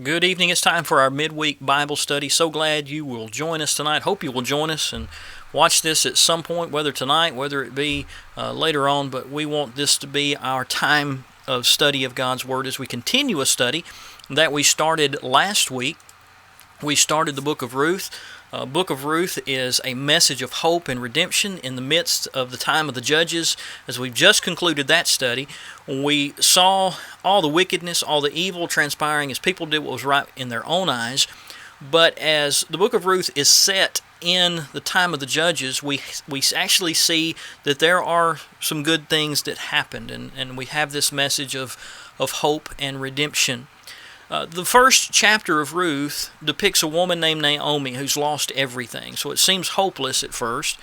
Good evening. It's time for our midweek Bible study. So glad you will join us tonight. Hope you will join us and watch this at some point, whether tonight, whether it be later on. But we want this to be our time of study of God's Word as we continue a study that we started last week. We started the Book of Ruth. Book of Ruth is a message of hope and redemption in the midst of the time of the judges. As we've just concluded that study, we saw all the wickedness, all the evil transpiring as people did what was right in their own eyes. But as the Book of Ruth is set in the time of the judges, we actually see that there are some good things that happened, and we have this message of hope and redemption. The first chapter of Ruth depicts a woman named Naomi who's lost everything, so it seems hopeless at first.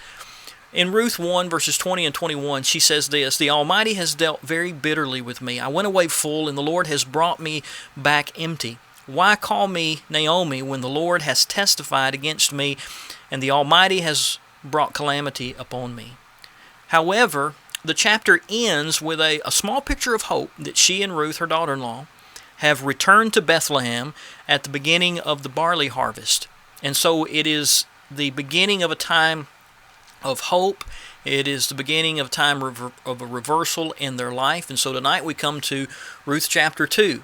In Ruth 1, verses 20 and 21, she says this, "The Almighty has dealt very bitterly with me. I went away full, and the Lord has brought me back empty. Why call me Naomi when the Lord has testified against me, and the Almighty has brought calamity upon me?" However, the chapter ends with a small picture of hope that she and Ruth, her daughter-in-law, have returned to Bethlehem at the beginning of the barley harvest. And so it is the beginning of a time of hope. It is the beginning of a time of a reversal in their life. And so tonight we come to Ruth chapter 2.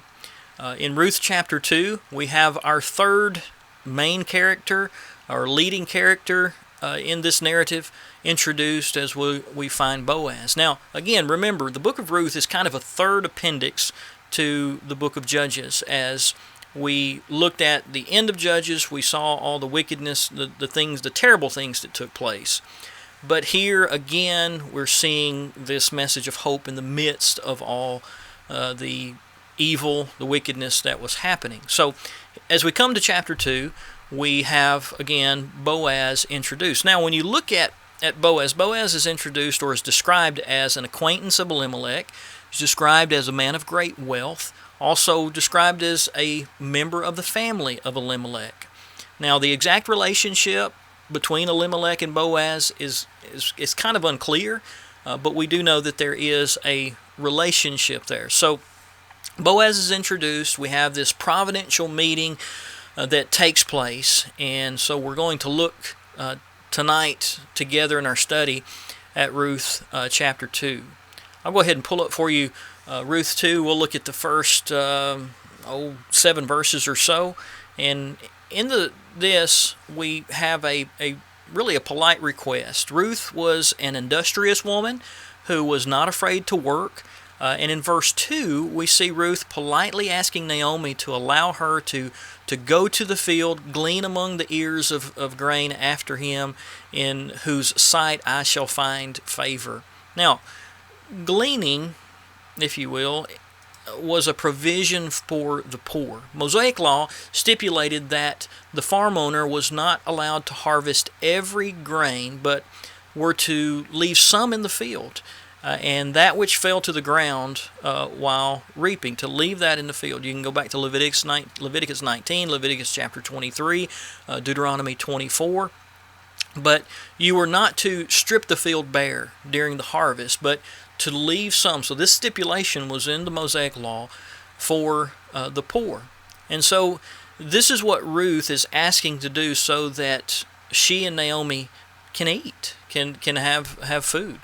In Ruth chapter 2, we have our third main character, our leading character in this narrative, introduced as we find Boaz. Now, again, remember, the book of Ruth is kind of a third appendix to the book of Judges. As we looked at the end of Judges, we saw all the wickedness, the terrible things that took place. But here again, we're seeing this message of hope in the midst of all the evil, the wickedness that was happening. So as we come to chapter 2, we have again Boaz introduced. Now when you look at Boaz, Boaz is introduced or is described as an acquaintance of Elimelech. He's described as a man of great wealth, also described as a member of the family of Elimelech. Now, the exact relationship between Elimelech and Boaz is kind of unclear, but we do know that there is a relationship there. So Boaz is introduced. We have this providential meeting that takes place, and so we're going to look tonight together in our study at Ruth chapter 2. I'll go ahead and pull up for you Ruth 2. We'll look at the first 7 verses or so. And in this, we have a really a polite request. Ruth was an industrious woman who was not afraid to work. And in verse 2, we see Ruth politely asking Naomi to allow her to go to the field, glean among the ears of grain after him, in whose sight I shall find favor. Now, gleaning, if you will, was a provision for the poor. Mosaic law stipulated that the farm owner was not allowed to harvest every grain, but were to leave some in the field, and that which fell to the ground while reaping, to leave that in the field. You can go back to Leviticus 19, Leviticus chapter 23, Deuteronomy 24. But you were not to strip the field bare during the harvest, but to leave some. So this stipulation was in the Mosaic law for the poor. And so this is what Ruth is asking to do so that she and Naomi can eat, can have food.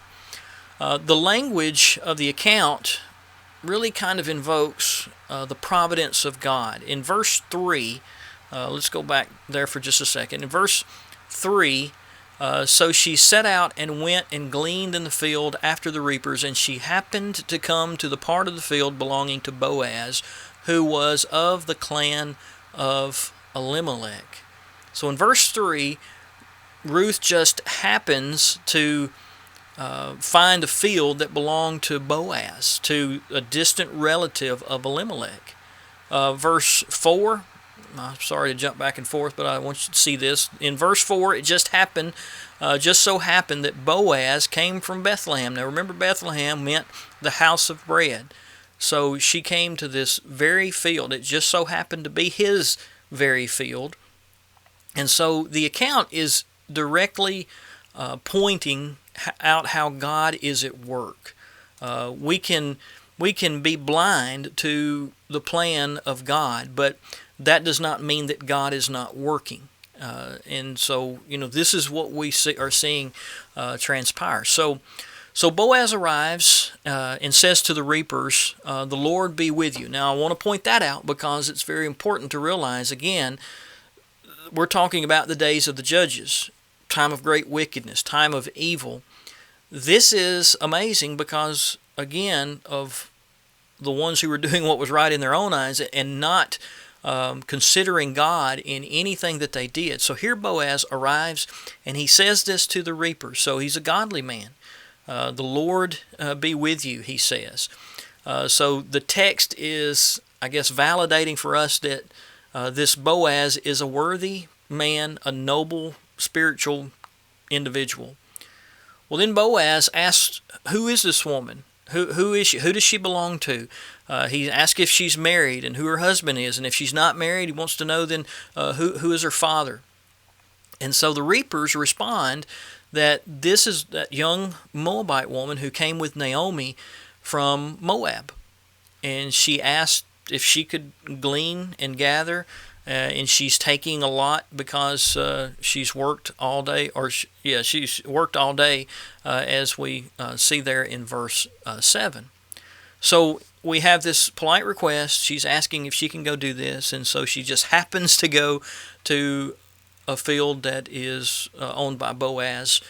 The language of the account really kind of invokes the providence of God. In verse 3, let's go back there for just a second. In verse 3, so she set out and went and gleaned in the field after the reapers, and she happened to come to the part of the field belonging to Boaz, who was of the clan of Elimelech. So in verse 3, Ruth just happens to find a field that belonged to Boaz, to a distant relative of Elimelech. Verse 4, I'm sorry to jump back and forth, but I want you to see this. In verse 4, it just so happened that Boaz came from Bethlehem. Now remember, Bethlehem meant the house of bread. So she came to this very field. It just so happened to be his very field. And so the account is directly pointing out how God is at work. We can be blind to the plan of God, but that does not mean that God is not working. And so, this is what we are seeing transpire. So Boaz arrives and says to the reapers, "The Lord be with you." Now, I want to point that out because it's very important to realize, again, we're talking about the days of the judges, time of great wickedness, time of evil. This is amazing because, again, of the ones who were doing what was right in their own eyes and not considering God in anything that they did. So here Boaz arrives and he says this to the reapers. So he's a godly man. The Lord be with you, he says. So the text is, I guess, validating for us that this Boaz is a worthy man, a noble spiritual individual. Well, then Boaz asks, who is this woman? Who is she? Who does she belong to? He asks if she's married and who her husband is. And if she's not married, he wants to know then who is her father. And so the reapers respond that this is that young Moabite woman who came with Naomi from Moab. And she asked if she could glean and gather. And she's taking a lot because she's worked all day, she's worked all day, as we see there in verse 7. So we have this polite request. She's asking if she can go do this, and so she just happens to go to a field that is owned by Boaz.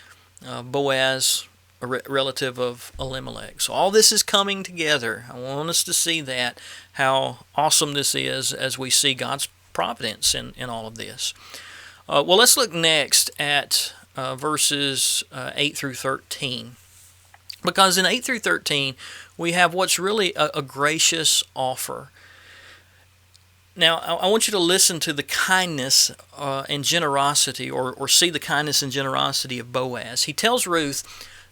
Boaz, a relative of Elimelech. So all this is coming together. I want us to see that, how awesome this is as we see God's providence in all of this. Well, let's look next at verses 8 through 13. Because in 8 through 13, we have what's really a gracious offer. Now, I want you to listen to the kindness and generosity, or see the kindness and generosity of Boaz. He tells Ruth,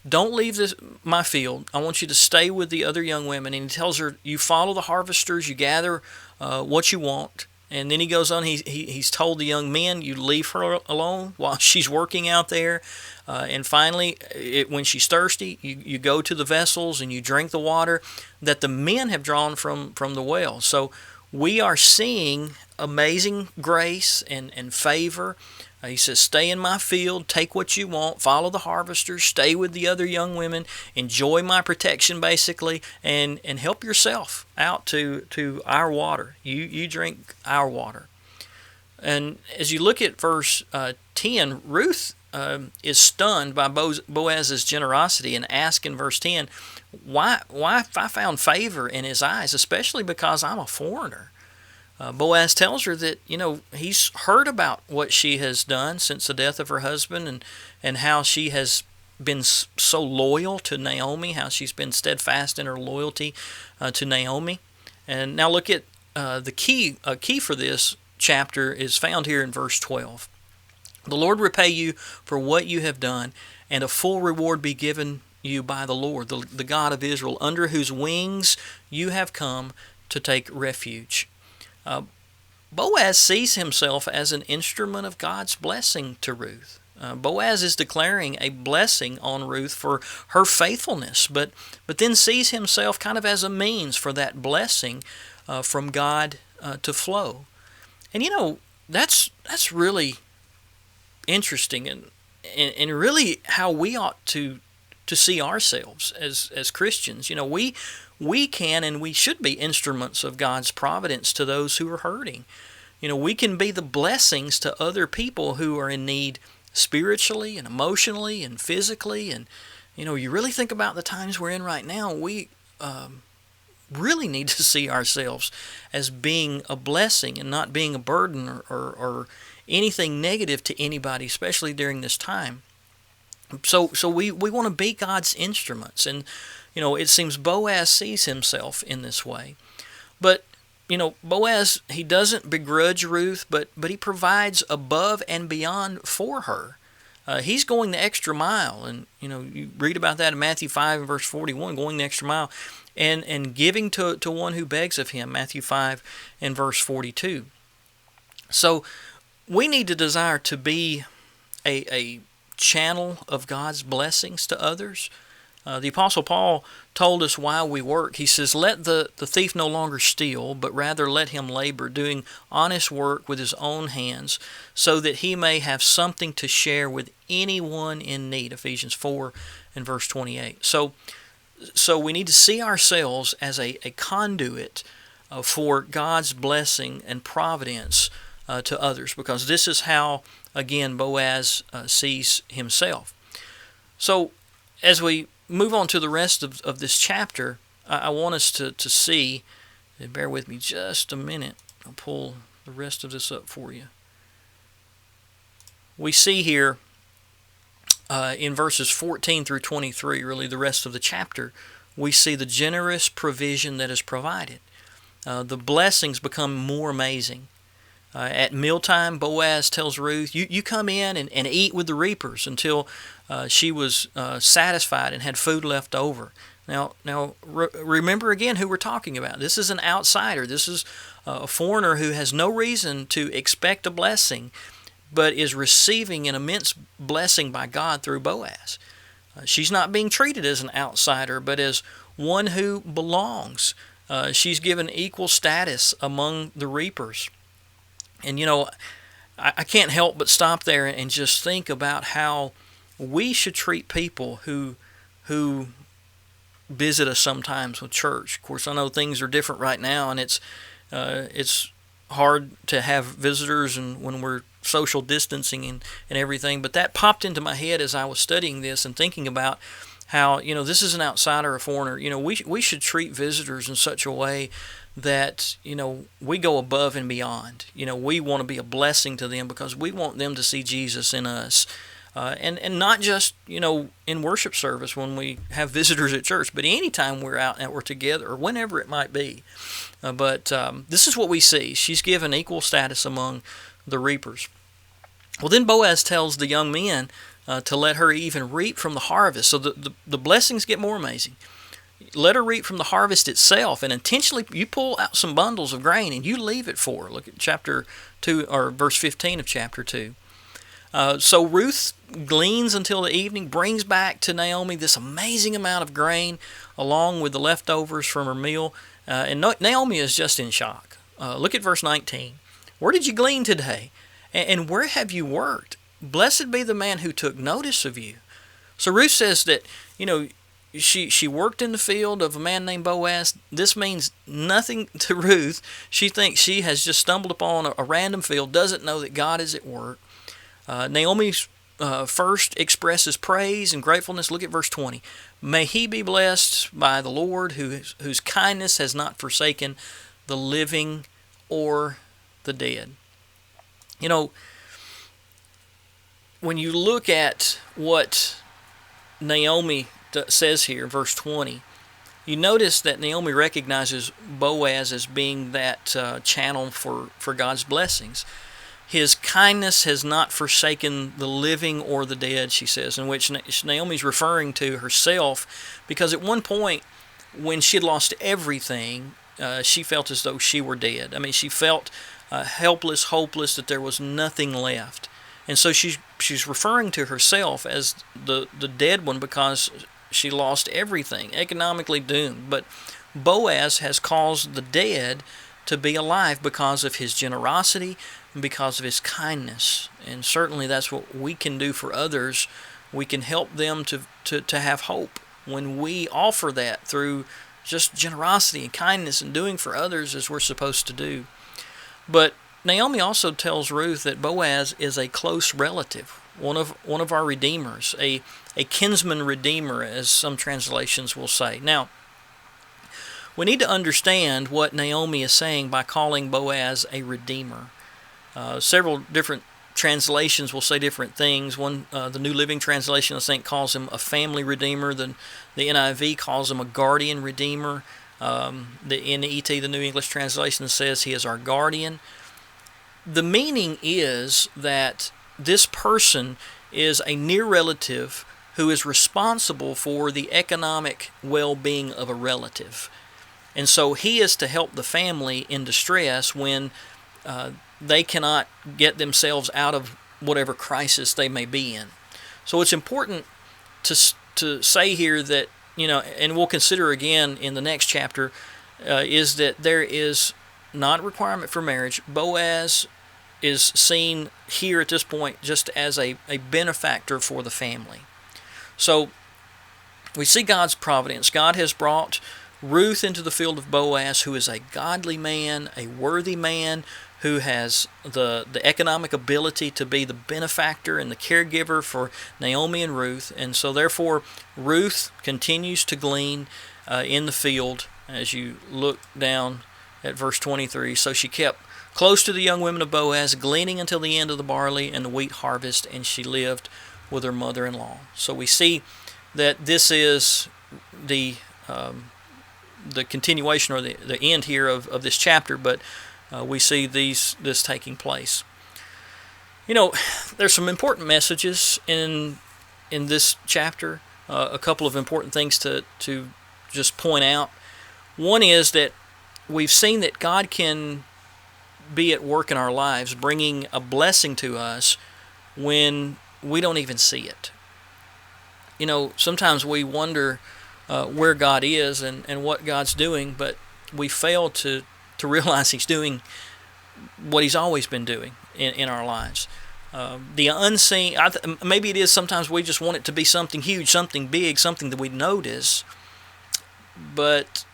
"Don't leave my field. I want you to stay with the other young women." And he tells her, "You follow the harvesters, you gather what you want." And then he goes on, he's told the young men, you leave her alone while she's working out there. And finally, when she's thirsty, you go to the vessels and you drink the water that the men have drawn from the well. So we are seeing amazing grace and favor. He says, stay in my field, take what you want, follow the harvesters, stay with the other young women, enjoy my protection basically, and help yourself out to our water. You drink our water. And as you look at verse 10, Ruth is stunned by Boaz's generosity and asks in verse 10, why have I found favor in his eyes, especially because I'm a foreigner? Boaz tells her that, he's heard about what she has done since the death of her husband and how she has been so loyal to Naomi, how she's been steadfast in her loyalty to Naomi. And now look at the key for this chapter is found here in verse 12. The Lord repay you for what you have done, and a full reward be given you by the Lord, the God of Israel, under whose wings you have come to take refuge. Boaz sees himself as an instrument of God's blessing to Ruth. Boaz is declaring a blessing on Ruth for her faithfulness, but then sees himself kind of as a means for that blessing from God to flow. And that's really interesting and really how we ought to see ourselves as Christians. We can and we should be instruments of God's providence to those who are hurting. We can be the blessings to other people who are in need spiritually and emotionally and physically. And, you really think about the times we're in right now, we really need to see ourselves as being a blessing and not being a burden or anything negative to anybody, especially during this time. So we want to be God's instruments. And, it seems Boaz sees himself in this way. But, Boaz, he doesn't begrudge Ruth, but he provides above and beyond for her. He's going the extra mile. And, you read about that in Matthew 5 and verse 41, going the extra mile, and giving to one who begs of him, Matthew 5 and verse 42. So we need to desire to be a channel of God's blessings to others. The Apostle Paul told us why we work. He says, let the thief no longer steal, but rather let him labor, doing honest work with his own hands, so that he may have something to share with anyone in need. Ephesians 4 and verse 28. So we need to see ourselves as a conduit for God's blessing and providence to others, because this is how, again, Boaz sees himself. So as we move on to the rest of this chapter, I want us to see, and bear with me just a minute, I'll pull the rest of this up for you. We see here in verses 14 through 23, really the rest of the chapter, we see the generous provision that is provided. The blessings become more amazing. At mealtime, Boaz tells Ruth, you come in and eat with the reapers until she was satisfied and had food left over. Now, remember again who we're talking about. This is an outsider. This is a foreigner who has no reason to expect a blessing, but is receiving an immense blessing by God through Boaz. She's not being treated as an outsider, but as one who belongs. She's given equal status among the reapers. And I can't help but stop there and just think about how we should treat people who visit us sometimes with church. Of course, I know things are different right now, and it's hard to have visitors and when we're social distancing and everything. But that popped into my head as I was studying this and thinking about how this is an outsider, a foreigner. We should treat visitors in such a way that we go above and beyond. We want to be a blessing to them because we want them to see Jesus in us, and not just in worship service when we have visitors at church, but anytime we're out and we're together or whenever it might be. But this is what we see. She's given equal status among the reapers. Well, then Boaz tells the young men to let her even reap from the harvest. So the blessings get more amazing. Let her reap from the harvest itself, and intentionally you pull out some bundles of grain and you leave it for her. Look at chapter 2 or verse 15 of chapter 2. So Ruth gleans until the evening, brings back to Naomi this amazing amount of grain along with the leftovers from her meal, and Naomi is just in shock. Look at verse 19. Where did you glean today? And where have you worked? Blessed be the man who took notice of you. So Ruth says that, she worked in the field of a man named Boaz. This means nothing to Ruth. She thinks she has just stumbled upon a random field, doesn't know that God is at work. Naomi first expresses praise and gratefulness. Look at verse 20. May he be blessed by the Lord whose kindness has not forsaken the living or the dead. When you look at what Naomi says here, verse 20, you notice that Naomi recognizes Boaz as being that channel for God's blessings. His kindness has not forsaken the living or the dead, she says, in which Naomi's referring to herself, because at one point when she had lost everything, she felt as though she were dead. I mean, she felt helpless, hopeless, that there was nothing left. And so she's referring to herself as the dead one because she lost everything, economically doomed. But Boaz has caused the dead to be alive because of his generosity and because of his kindness. And certainly that's what we can do for others. We can help them to have hope when we offer that through just generosity and kindness and doing for others as we're supposed to do. But Naomi also tells Ruth that Boaz is a close relative, one of our redeemers, a kinsman redeemer, as some translations will say. Now, we need to understand what Naomi is saying by calling Boaz a redeemer. Several different translations will say different things. One, the New Living Translation, I think, calls him a family redeemer. The NIV calls him a guardian redeemer. The NET, the New English Translation, says he is our guardian. The meaning is that this person is a near relative who is responsible for the economic well-being of a relative. And so he is to help the family in distress when they cannot get themselves out of whatever crisis they may be in. So it's important to to say here that, and we'll consider again in the next chapter, is that there is not a requirement for marriage. Boaz is seen here at this point just as a benefactor for the family. So we see God's providence. God has brought Ruth into the field of Boaz, who is a godly man, a worthy man, who has the economic ability to be the benefactor and the caregiver for Naomi and Ruth. And so therefore Ruth continues to glean in the field as you look down at verse 23. So she kept close to the young women of Boaz, gleaning until the end of the barley and the wheat harvest, and she lived with her mother-in-law. So we see that this is the continuation or the end here of this chapter, but we see this taking place. There's some important messages in this chapter. A couple of important things to just point out. One is that we've seen that God can be at work in our lives, bringing a blessing to us when we don't even see it. Sometimes we wonder where God is and what God's doing, but we fail to realize He's doing what He's always been doing in our lives. The unseen, maybe it is sometimes we just want it to be something huge, something big, something that we notice, but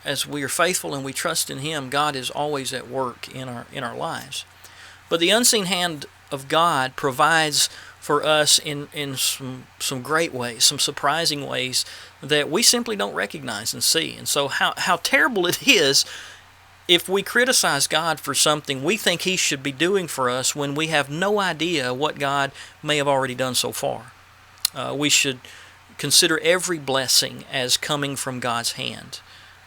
as we are faithful and we trust in Him, God is always at work in our lives. But the unseen hand of God provides for us in some great ways, some surprising ways that we simply don't recognize and see. And so how terrible it is if we criticize God for something we think He should be doing for us when we have no idea what God may have already done so far. We should consider every blessing as coming from God's hand.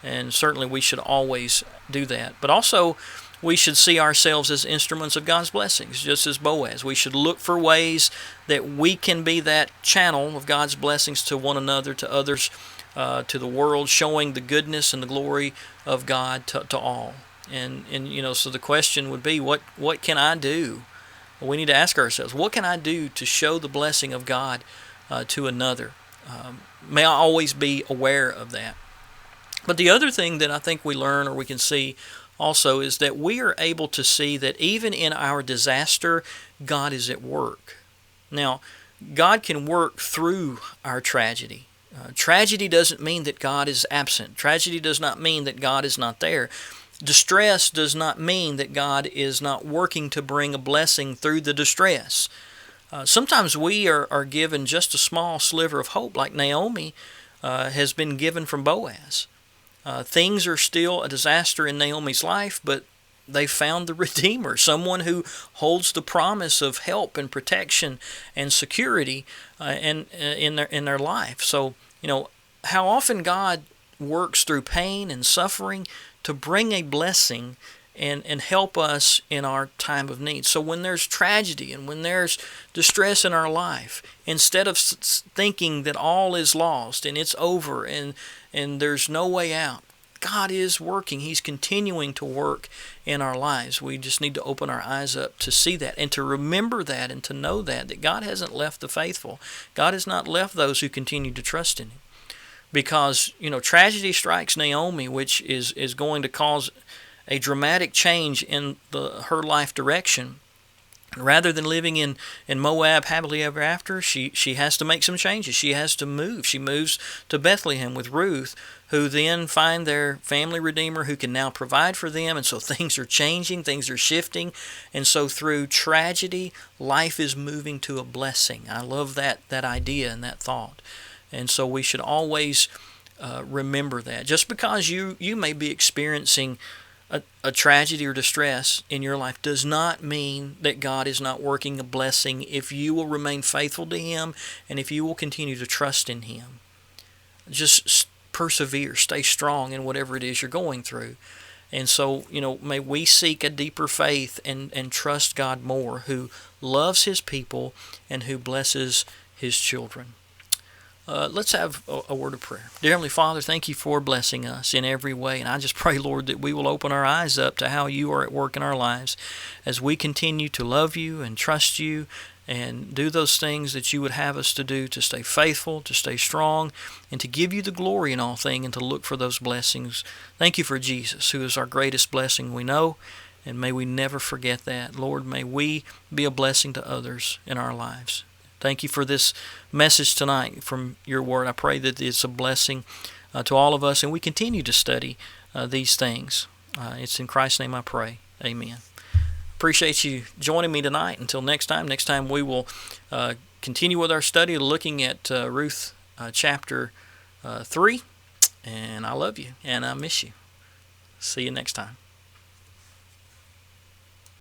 And certainly we should always do that. But also we should see ourselves as instruments of God's blessings, just as Boaz. We should look for ways that we can be that channel of God's blessings to one another, to others, to the world, showing the goodness and the glory of God to all. And so the question would be, what can I do? Well, we need to ask ourselves, what can I do to show the blessing of God to another? May I always be aware of that. But the other thing that I think we learn or we can see also is that we are able to see that even in our disaster, God is at work. Now, God can work through our tragedy. Tragedy doesn't mean that God is absent. Tragedy does not mean that God is not there. Distress does not mean that God is not working to bring a blessing through the distress. Sometimes we are given just a small sliver of hope, like Naomi has been given from Boaz. Things are still a disaster in Naomi's life, but they found the Redeemer, someone who holds the promise of help and protection and security in their life. So, how often God works through pain and suffering to bring a blessing and help us in our time of need. So when there's tragedy and when there's distress in our life, instead of thinking that all is lost and it's over and there's no way out, God is working. He's continuing to work in our lives. We just need to open our eyes up to see that and to remember that and to know that God hasn't left the faithful. God has not left those who continue to trust in Him. Because, tragedy strikes Naomi, which is going to cause a dramatic change in her life direction. Rather than living in Moab happily ever after, she has to make some changes. She has to move. She moves to Bethlehem with Ruth, who then find their family redeemer who can now provide for them. And so things are changing, things are shifting. And so through tragedy, life is moving to a blessing. I love that idea and that thought. And so we should always remember that. Just because you may be experiencing a tragedy or distress in your life does not mean that God is not working a blessing if you will remain faithful to Him and if you will continue to trust in Him. Just persevere, stay strong in whatever it is you're going through. And so, may we seek a deeper faith and trust God more, who loves His people and who blesses His children. Let's have a word of prayer. Dear Heavenly Father, thank You for blessing us in every way. And I just pray, Lord, that we will open our eyes up to how You are at work in our lives as we continue to love You and trust You and do those things that you would have us to do, to stay faithful, to stay strong, and to give you the glory in all things, and to look for those blessings. Thank you for Jesus, who is our greatest blessing we know, and may we never forget that. Lord, may we be a blessing to others in our lives. Thank you for this message tonight from your word. I pray that it's a blessing to all of us, and we continue to study these things. It's in Christ's name I pray. Amen. Appreciate you joining me tonight. Until next time we will continue with our study looking at Ruth chapter 3. And I love you and I miss you. See you next time.